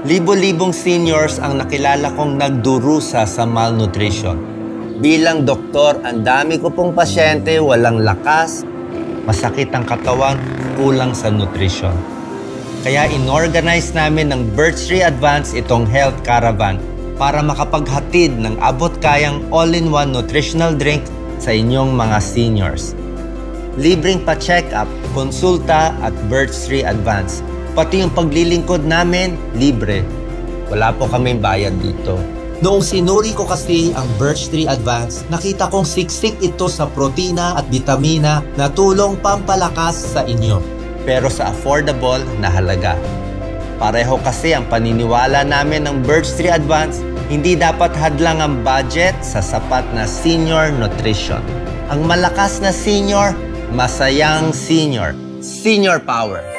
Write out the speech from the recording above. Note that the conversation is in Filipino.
Libo-libong seniors ang nakilala kong nagdurusa sa malnutrition. Bilang doktor, ang dami ko pong pasyente, walang lakas, masakit ang katawan, kulang sa nutrition. Kaya inorganize namin ng Birchtree Advance itong health caravan para makapaghatid ng abot-kayang all-in-one nutritional drink sa inyong mga seniors. Libreng pa-check-up, konsulta at Birchtree Advance. Pati yung paglilingkod namin, libre. Wala po kaming bayad dito. Noong sinuri ko kasi ang Birchtree Advance, nakita kong siksik ito sa protina at bitamina na tulong pampalakas sa inyo. Pero sa affordable na halaga. Pareho kasi ang paniniwala namin ng Birchtree Advance, hindi dapat hadlang ang budget sa sapat na senior nutrition. Ang malakas na senior, masayang senior. Senior power.